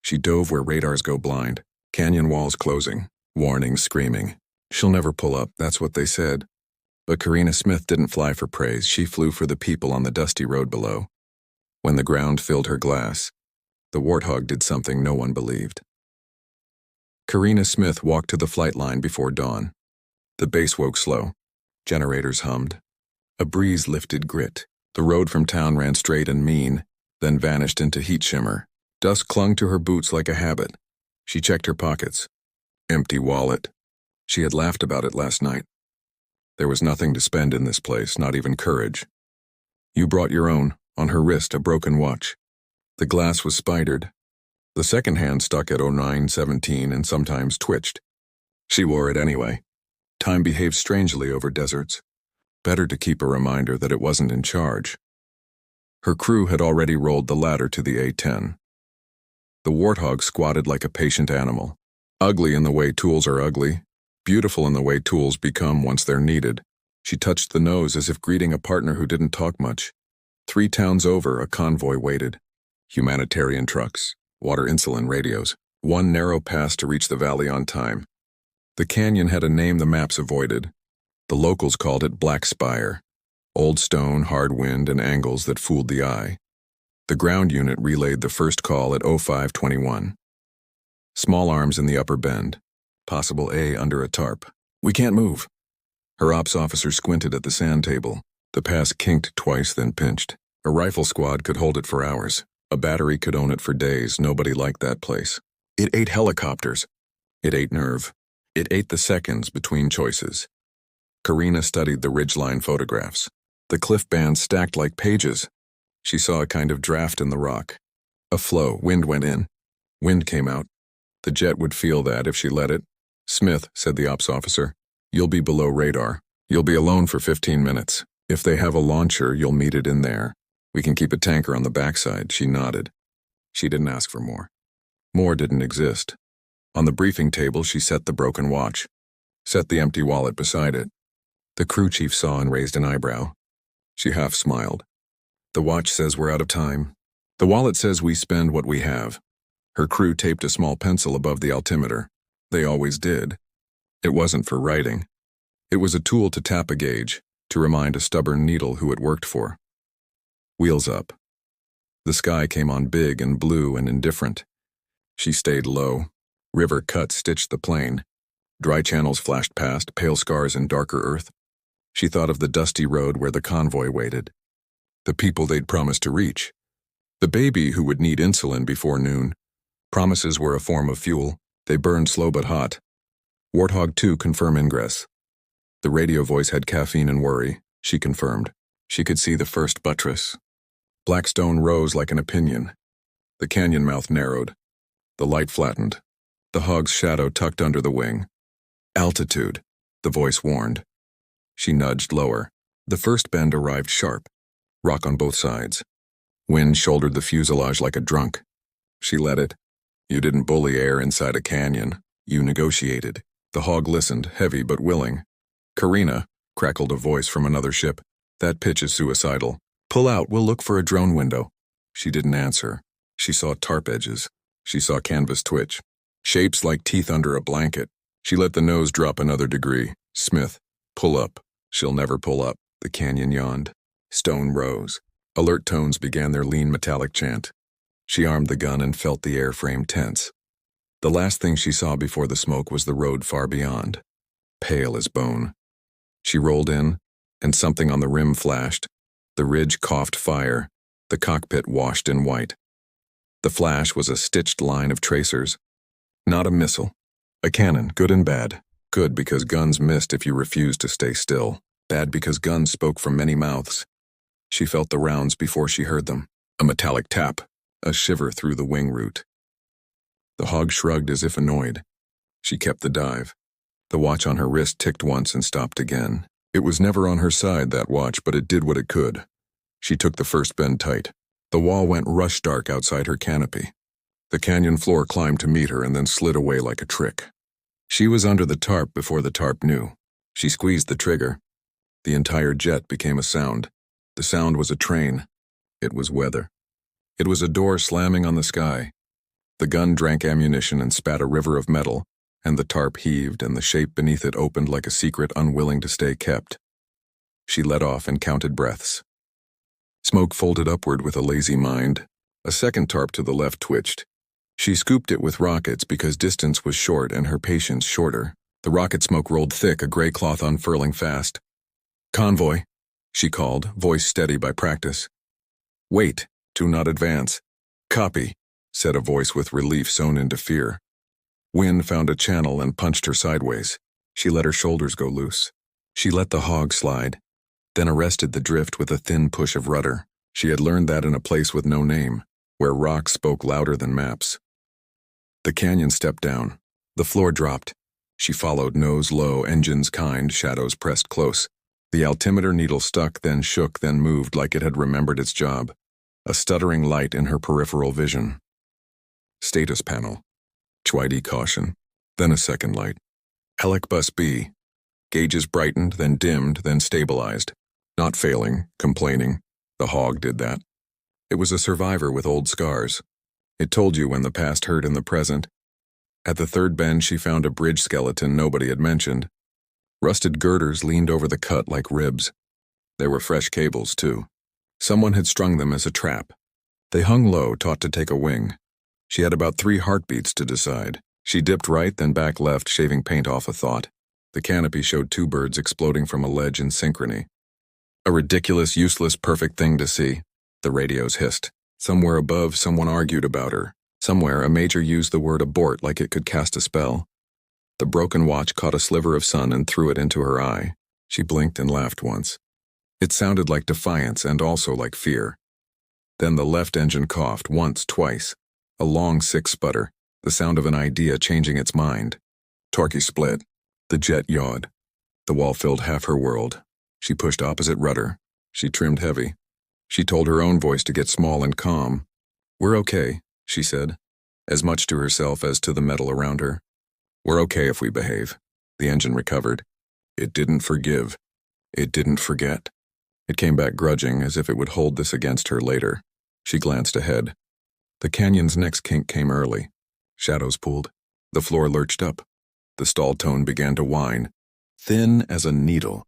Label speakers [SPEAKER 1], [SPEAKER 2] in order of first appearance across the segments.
[SPEAKER 1] She dove where radars go blind. Canyon walls closing. Warnings screaming. She'll never pull up, that's what they said. But Karina Smith didn't fly for praise. She flew for the people on the dusty road below. When the ground filled her glass, the Warthog did something no one believed. Karina Smith walked to the flight line before dawn. The base woke slow. Generators hummed. A breeze lifted grit. The road from town ran straight and mean, then vanished into heat shimmer. Dust clung to her boots like a habit. She checked her pockets. Empty wallet. She had laughed about it last night. There was nothing to spend in this place, not even courage. You brought your own, on her wrist a broken watch. The glass was spidered. The second hand stuck at 09:17 and sometimes twitched. She wore it anyway. Time behaves strangely over deserts. Better to keep a reminder that it wasn't in charge. Her crew had already rolled the ladder to the A-10. The Warthog squatted like a patient animal. Ugly in the way tools are ugly. Beautiful in the way tools become once they're needed. She touched the nose as if greeting a partner who didn't talk much. 3 towns over, a convoy waited. Humanitarian trucks, water insulin radios, 1 narrow pass to reach the valley on time. The canyon had a name the maps avoided. The locals called it Black Spire. Old stone, hard wind, and angles that fooled the eye. The ground unit relayed the first call at 05:21. Small arms in the upper bend. Possible A under a tarp. We can't move. Her ops officer squinted at the sand table. The pass kinked twice, then pinched. A rifle squad could hold it for hours. A battery could own it for days. Nobody liked that place. It ate helicopters. It ate nerve. It ate the seconds between choices. Karina studied the ridgeline photographs. The cliff bands stacked like pages. She saw a kind of draft in the rock. A flow. Wind went in. Wind came out. The jet would feel that if she let it. Smith, said the ops officer, you'll be below radar. You'll be alone for 15 minutes. If they have a launcher, you'll meet it in there. We can keep a tanker on the backside. She nodded. She didn't ask for more. More didn't exist. On the briefing table, she set the broken watch. Set the empty wallet beside it. The crew chief saw and raised an eyebrow. She half smiled. The watch says we're out of time. The wallet says we spend what we have. Her crew taped a small pencil above the altimeter. They always did. It wasn't for writing. It was a tool to tap a gauge, to remind a stubborn needle who it worked for. Wheels up. The sky came on big and blue and indifferent. She stayed low. River cut stitched the plane. Dry channels flashed past, pale scars in darker earth. She thought of the dusty road where the convoy waited. The people they'd promised to reach. The baby who would need insulin before noon. Promises were a form of fuel. They burned slow but hot. Warthog 2 confirm ingress. The radio voice had caffeine and worry. She confirmed. She could see the first buttress. Blackstone rose like an opinion. The canyon mouth narrowed. The light flattened. The hog's shadow tucked under the wing. Altitude, the voice warned. She nudged lower. The first bend arrived sharp. Rock on both sides. Wind shouldered the fuselage like a drunk. She let it. You didn't bully air inside a canyon. You negotiated. The hog listened, heavy but willing. Karina, crackled a voice from another ship. That pitch is suicidal. Pull out, we'll look for a drone window. She didn't answer. She saw tarp edges. She saw canvas twitch. Shapes like teeth under a blanket. She let the nose drop another degree. Smith, pull up. She'll never pull up. The canyon yawned. Stone rose. Alert tones began their lean metallic chant. She armed the gun and felt the airframe tense. The last thing she saw before the smoke was the road far beyond. Pale as bone. She rolled in, and something on the rim flashed. The ridge coughed fire. The cockpit washed in white. The flash was a stitched line of tracers. Not a missile. A cannon, good and bad. Good because guns missed if you refused to stay still. Bad because guns spoke from many mouths. She felt the rounds before she heard them. A metallic tap. A shiver through the wing root. The hog shrugged as if annoyed. She kept the dive. The watch on her wrist ticked once and stopped again. It was never on her side, that watch, but it did what it could. She took the first bend tight. The wall went rush dark outside her canopy. The canyon floor climbed to meet her and then slid away like a trick. She was under the tarp before the tarp knew. She squeezed the trigger. The entire jet became a sound. The sound was a train. It was weather. It was a door slamming on the sky. The gun drank ammunition and spat a river of metal, and the tarp heaved and the shape beneath it opened like a secret unwilling to stay kept. She let off and counted breaths. Smoke folded upward with a lazy mind. A second tarp to the left twitched. She scooped it with rockets because distance was short and her patience shorter. The rocket smoke rolled thick, a gray cloth unfurling fast. "Convoy," she called, voice steady by practice. "Wait, do not advance." "Copy," said a voice with relief sewn into fear. Wind found a channel and punched her sideways. She let her shoulders go loose. She let the hog slide, then arrested the drift with a thin push of rudder. She had learned that in a place with no name, where rocks spoke louder than maps. The canyon stepped down. The floor dropped. She followed, nose low, engines kind, shadows pressed close. The altimeter needle stuck, then shook, then moved like it had remembered its job. A stuttering light in her peripheral vision. Status panel. Chwidi caution. Then a second light. Alec bus B. Gauges brightened, then dimmed, then stabilized. Not failing, complaining. The hog did that. It was a survivor with old scars. It told you when the past hurt in the present. At the third bend she found a bridge skeleton nobody had mentioned. Rusted girders leaned over the cut like ribs. There were fresh cables, too. Someone had strung them as a trap. They hung low, taught to take a wing. She had about 3 heartbeats to decide. She dipped right, then back left, shaving paint off a thought. The canopy showed 2 birds exploding from a ledge in synchrony. A ridiculous, useless, perfect thing to see. The radios hissed. Somewhere above, someone argued about her. Somewhere, a major used the word abort like it could cast a spell. The broken watch caught a sliver of sun and threw it into her eye. She blinked and laughed once. It sounded like defiance and also like fear. Then the left engine coughed, once, twice. A long, sick sputter, the sound of an idea changing its mind. Torquey split. The jet yawed. The wall filled half her world. She pushed opposite rudder. She trimmed heavy. She told her own voice to get small and calm. "We're okay," she said, as much to herself as to the metal around her. "We're okay if we behave." The engine recovered. It didn't forgive. It didn't forget. It came back grudging, as if it would hold this against her later. She glanced ahead. The canyon's next kink came early. Shadows pooled. The floor lurched up. The stall tone began to whine, thin as a needle.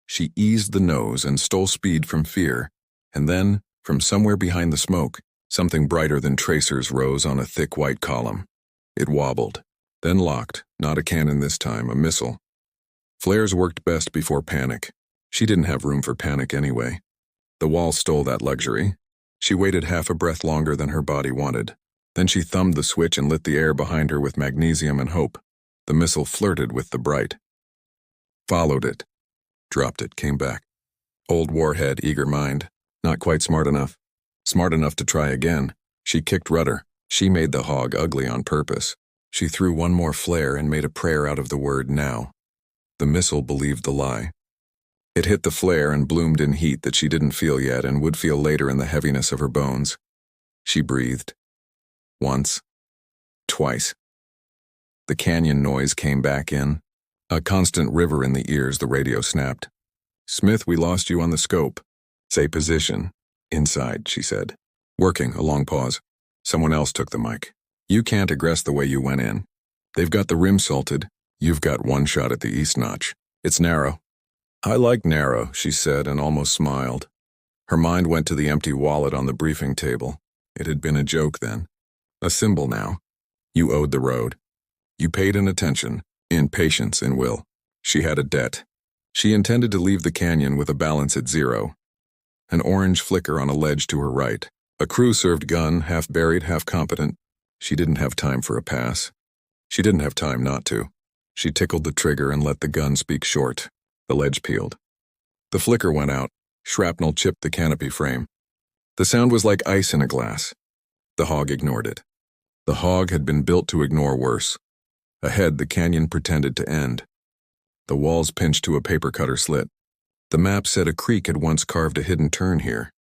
[SPEAKER 1] She eased the nose and stole speed from fear, and then, from somewhere behind the smoke, something brighter than tracers rose on a thick white column. It wobbled, then locked, not a cannon this time, a missile. Flares worked best before panic. She didn't have room for panic anyway. The wall stole that luxury. She waited half a breath longer than her body wanted. Then she thumbed the switch and lit the air behind her with magnesium and hope. The missile flirted with the bright. Followed it. Dropped it, came back. Old warhead, eager mind. Not quite smart enough. Smart enough to try again. She kicked rudder. She made the hog ugly on purpose. She threw one more flare and made a prayer out of the word now. The missile believed the lie. It hit the flare and bloomed in heat that she didn't feel yet and would feel later in the heaviness of her bones. She breathed. Once. Twice. The canyon noise came back in. A constant river in the ears, the radio snapped. "Smith, we lost you on the scope." "Say position." "Inside," she said. "Working," a long pause. Someone else took the mic. "You can't egress the way you went in. They've got the rim salted. You've got one shot at the east notch. It's narrow." "I like narrow," she said and almost smiled. Her mind went to the empty wallet on the briefing table. It had been a joke then. A symbol now. You owed the road. You paid in attention, in patience, in will. She had a debt. She intended to leave the canyon with a balance at 0. An orange flicker on a ledge to her right. A crew-served gun, half buried, half competent. She didn't have time for a pass. She didn't have time not to. She tickled the trigger and let the gun speak short. The ledge peeled. The flicker went out. Shrapnel chipped the canopy frame. The sound was like ice in a glass. The hog ignored it. The hog had been built to ignore worse. Ahead, the canyon pretended to end. The walls pinched to a paper cutter slit. The map said a creek had once carved a hidden turn here.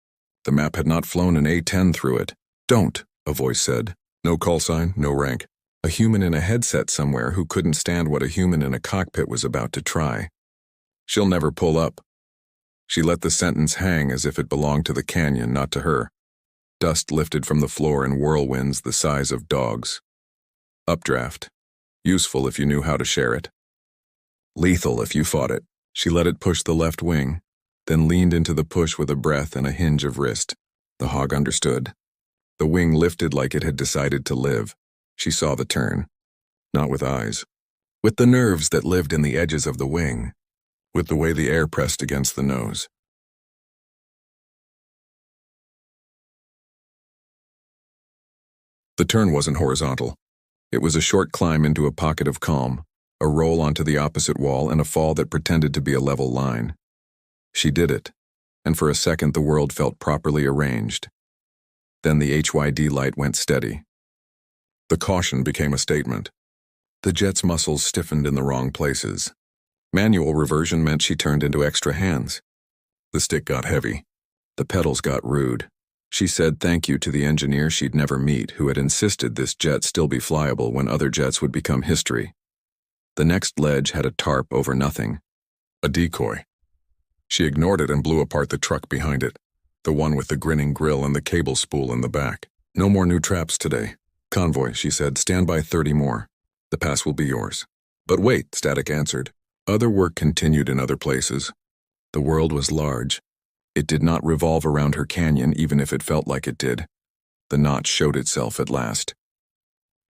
[SPEAKER 1] The map had not flown an A-10 through it. "Don't," a voice said. No call sign, no rank. A human in a headset somewhere who couldn't stand what a human in a cockpit was about to try. "She'll never pull up." She let the sentence hang as if it belonged to the canyon, not to her. Dust lifted from the floor in whirlwinds the size of dogs. Updraft. Useful if you knew how to share it. Lethal if you fought it. She let it push the left wing, then leaned into the push with a breath and a hinge of wrist. The hog understood. The wing lifted like it had decided to live. She saw the turn. Not with eyes. With the nerves that lived in the edges of the wing. With the way the air pressed against the nose. The turn wasn't horizontal. It was a short climb into a pocket of calm, a roll onto the opposite wall, and a fall that pretended to be a level line. She did it, and for a second the world felt properly arranged. Then the HYD light went steady. The caution became a statement. The jet's muscles stiffened in the wrong places. Manual reversion meant she turned into extra hands. The stick got heavy. The pedals got rude. She said thank you to the engineer she'd never meet who had insisted this jet still be flyable when other jets would become history. The next ledge had a tarp over nothing. A decoy. She ignored it and blew apart the truck behind it, the one with the grinning grill and the cable spool in the back. No more new traps today. Convoy, she said, stand by 30 more. The pass will be yours. But wait, Static answered. Other work continued in other places. The world was large. It did not revolve around her canyon even if it felt like it did. The notch showed itself at last.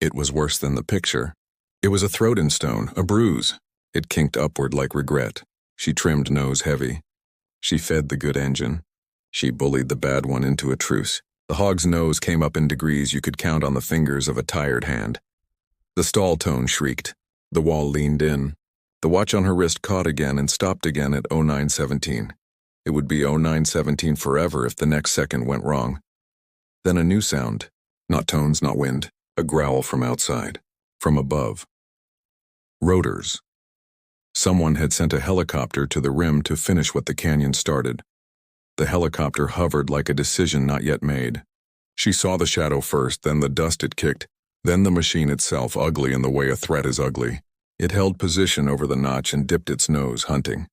[SPEAKER 1] It was worse than the picture. It was a throat-in stone, a bruise. It kinked upward like regret. She trimmed nose heavy. She fed the good engine. She bullied the bad one into a truce. The hog's nose came up in degrees you could count on the fingers of a tired hand. The stall tone shrieked. The wall leaned in. The watch on her wrist caught again and stopped again at 0917. It would be 0917 forever if the next second went wrong. Then a new sound. Not tones, not wind. A growl from outside. From above. Rotors. Someone had sent a helicopter to the rim to finish what the canyon started. The helicopter hovered like a decision not yet made. She saw the shadow first, then the dust it kicked, then the machine itself, ugly in the way a threat is ugly. It held position over the notch and dipped its nose, hunting.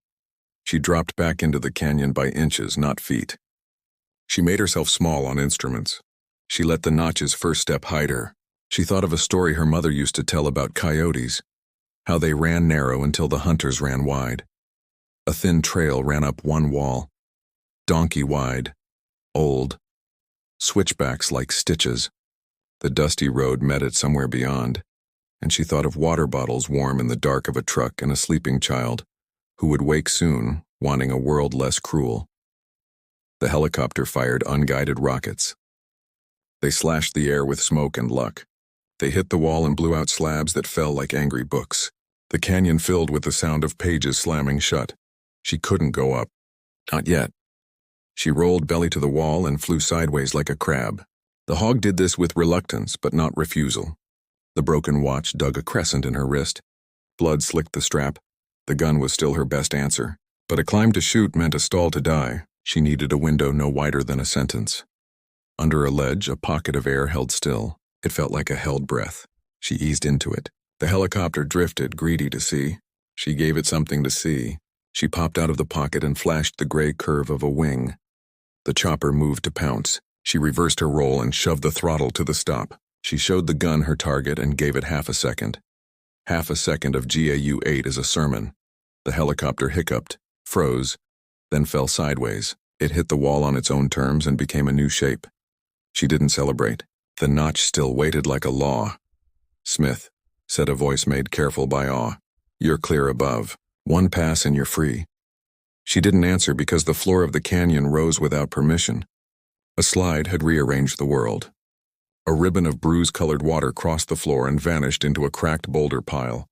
[SPEAKER 1] She dropped back into the canyon by inches, not feet. She made herself small on instruments. She let the notch's first step hide her. She thought of a story her mother used to tell about coyotes, how they ran narrow until the hunters ran wide. A thin trail ran up one wall, donkey wide, old, switchbacks like stitches. The dusty road met it somewhere beyond, and she thought of water bottles warm in the dark of a truck and a sleeping child who would wake soon, wanting a world less cruel. The helicopter fired unguided rockets. They slashed the air with smoke and luck. They hit the wall and blew out slabs that fell like angry books. The canyon filled with the sound of pages slamming shut. She couldn't go up. Not yet. She rolled belly to the wall and flew sideways like a crab. The hog did this with reluctance, but not refusal. The broken watch dug a crescent in her wrist. Blood slicked the strap. The gun was still her best answer. But a climb to shoot meant a stall to die. She needed a window no wider than a sentence. Under a ledge, a pocket of air held still. It felt like a held breath. She eased into it. The helicopter drifted, greedy to see. She gave it something to see. She popped out of the pocket and flashed the gray curve of a wing. The chopper moved to pounce. She reversed her roll and shoved the throttle to the stop. She showed the gun her target and gave it half a second. Half a second of GAU-8 as a sermon. The helicopter hiccuped, froze, then fell sideways. It hit the wall on its own terms and became a new shape. She didn't celebrate. The notch still waited like a law. "Smith," said a voice made careful by awe. "You're clear above. One pass and you're free." She didn't answer because the floor of the canyon rose without permission. A slide had rearranged the world. A ribbon of bruise-colored water crossed the floor and vanished into a cracked boulder pile.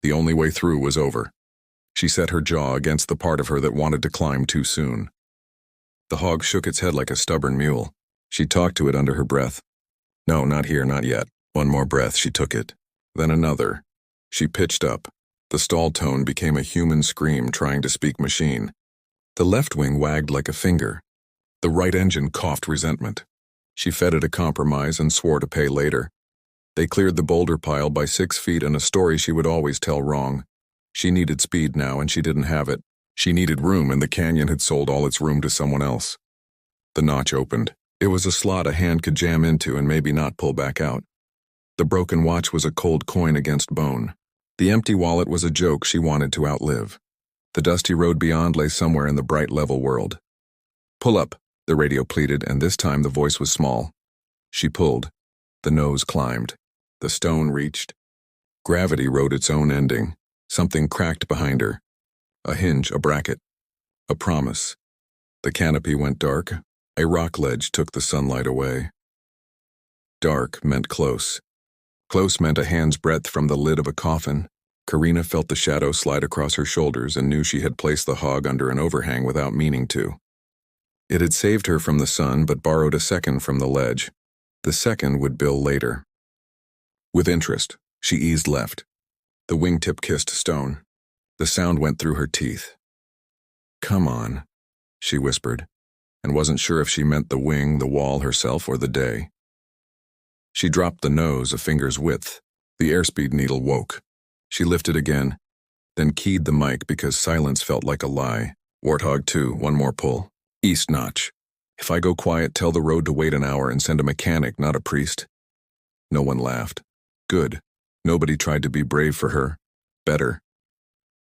[SPEAKER 1] The only way through was over. She set her jaw against the part of her that wanted to climb too soon. The hog shook its head like a stubborn mule. She talked to it under her breath. "No, not here, not yet." One more breath, she took it. Then another. She pitched up. The stall tone became a human scream trying to speak machine. The left wing wagged like a finger. The right engine coughed resentment. She fed it a compromise and swore to pay later. They cleared the boulder pile by 6 feet and a story she would always tell wrong. She needed speed now and she didn't have it. She needed room and the canyon had sold all its room to someone else. The notch opened. It was a slot a hand could jam into and maybe not pull back out. The broken watch was a cold coin against bone. The empty wallet was a joke she wanted to outlive. The dusty road beyond lay somewhere in the bright level world. "Pull up," the radio pleaded, and this time the voice was small. She pulled. The nose climbed. The stone reached. Gravity wrote its own ending. Something cracked behind her. A hinge, a bracket. A promise. The canopy went dark. A rock ledge took the sunlight away. Dark meant close. Close meant a hand's breadth from the lid of a coffin. Karina felt the shadow slide across her shoulders and knew she had placed the hog under an overhang without meaning to. It had saved her from the sun, but borrowed a second from the ledge. The second would bill later. With interest, she eased left. The wingtip kissed stone. The sound went through her teeth. "Come on," she whispered, and wasn't sure if she meant the wing, the wall herself, or the day. She dropped the nose a finger's width. The airspeed needle woke. She lifted again, then keyed the mic because silence felt like a lie. "Warthog 2, one more pull. East notch. If I go quiet, tell the road to wait an hour and send a mechanic, not a priest." No one laughed. Good. Nobody tried to be brave for her. Better.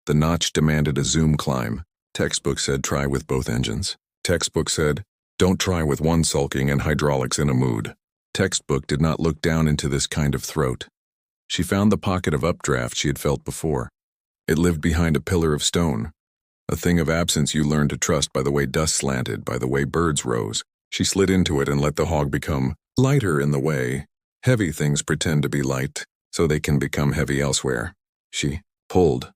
[SPEAKER 1] The notch demanded a zoom climb. Textbook said try with both engines. Textbook said, don't try with one sulking and hydraulics in a mood. Textbook did not look down into this kind of throat. She found the pocket of updraft she had felt before. It lived behind a pillar of stone. A thing of absence you learned to trust by the way dust slanted, by the way birds rose. She slid into it and let the hog become lighter in the way. Heavy things pretend to be light, so they can become heavy elsewhere. She pulled.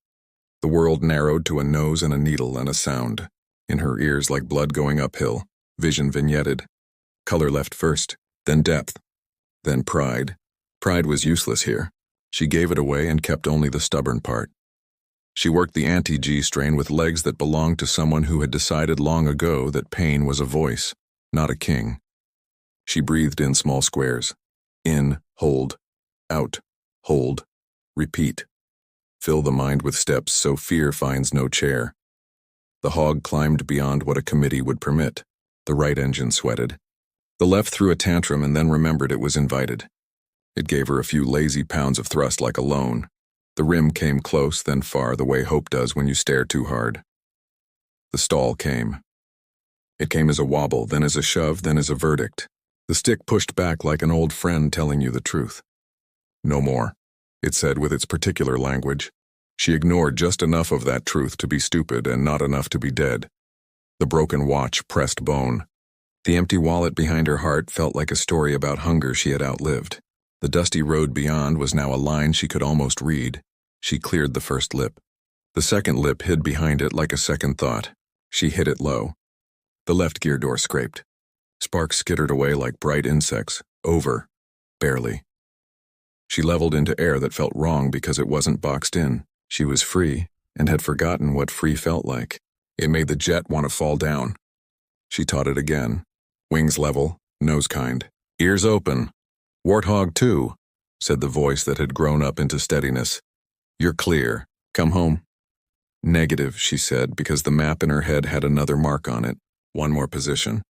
[SPEAKER 1] The world narrowed to a nose and a needle and a sound. In her ears like blood going uphill. Vision vignetted. Color left first, then depth, then pride. Pride was useless here. She gave it away and kept only the stubborn part. She worked the anti-G strain with legs that belonged to someone who had decided long ago that pain was a voice, not a king. She breathed in small squares. In, hold, out, hold, repeat. Fill the mind with steps so fear finds no chair. The hog climbed beyond what a committee would permit. The right engine sweated. The left threw a tantrum and then remembered it was invited. It gave her a few lazy pounds of thrust like a loan. The rim came close, then far, the way hope does when you stare too hard. The stall came. It came as a wobble, then as a shove, then as a verdict. The stick pushed back like an old friend telling you the truth. No more, it said with its particular language. She ignored just enough of that truth to be stupid and not enough to be dead. The broken watch pressed bone. The empty wallet behind her heart felt like a story about hunger she had outlived. The dusty road beyond was now a line she could almost read. She cleared the first lip. The second lip hid behind it like a second thought. She hit it low. The left gear door scraped. Sparks skittered away like bright insects. Over. Barely. She leveled into air that felt wrong because it wasn't boxed in. She was free, and had forgotten what free felt like. It made the jet want to fall down. She taught it again. Wings level, nose kind. Ears open. Warthog 2, said the voice that had grown up into steadiness. You're clear. Come home. Negative, she said, because the map in her head had another mark on it. One more position.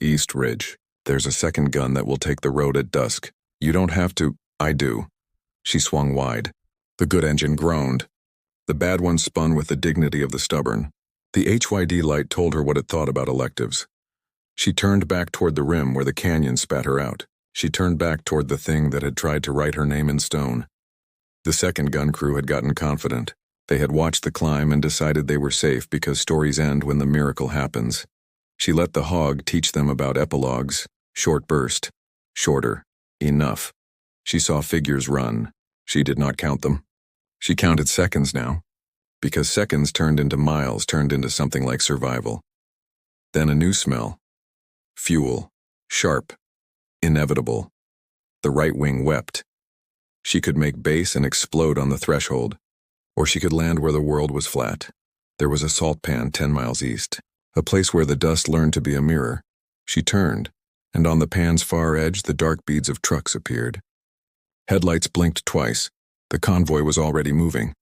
[SPEAKER 1] East Ridge. There's a second gun that will take the road at dusk. You don't have to. I do. She swung wide. The good engine groaned. The bad one spun with the dignity of the stubborn. The HYD light told her what it thought about electives. She turned back toward the rim where the canyon spat her out. She turned back toward the thing that had tried to write her name in stone. The second gun crew had gotten confident. They had watched the climb and decided they were safe because stories end when the miracle happens. She let the hog teach them about epilogues. Short burst. Shorter. Enough. She saw figures run. She did not count them. She counted seconds now. Because seconds turned into miles, turned into something like survival. Then a new smell. Fuel. Sharp. Inevitable. The right wing wept. She could make base and explode on the threshold, or she could land where the world was flat. There was a salt pan 10 miles east, a place where the dust learned to be a mirror. She turned, and on the pan's far edge the dark beads of trucks appeared. Headlights blinked twice. The convoy was already moving.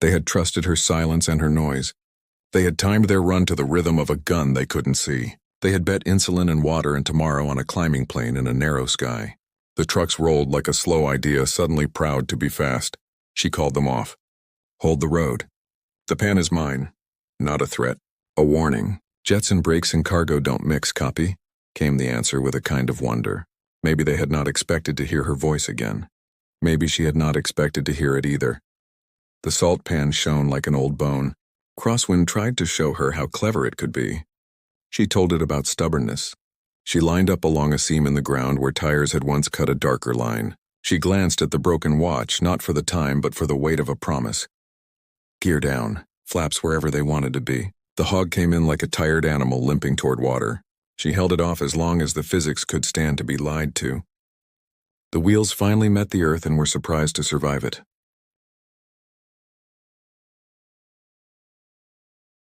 [SPEAKER 1] They had trusted her silence and her noise. They had timed their run to the rhythm of a gun they couldn't see. They had bet insulin and water and tomorrow on a climbing plane in a narrow sky. The trucks rolled like a slow idea suddenly proud to be fast. She called them off. Hold the road. The pan is mine. Not a threat. A warning. Jets and brakes and cargo don't mix, copy? Came the answer with a kind of wonder. Maybe they had not expected to hear her voice again. Maybe she had not expected to hear it either. The salt pan shone like an old bone. Crosswind tried to show her how clever it could be. She told it about stubbornness. She lined up along a seam in the ground where tires had once cut a darker line. She glanced at the broken watch, not for the time but for the weight of a promise. Gear down, flaps wherever they wanted to be. The hog came in like a tired animal limping toward water. She held it off as long as the physics could stand to be lied to. The wheels finally met the earth and were surprised to survive it.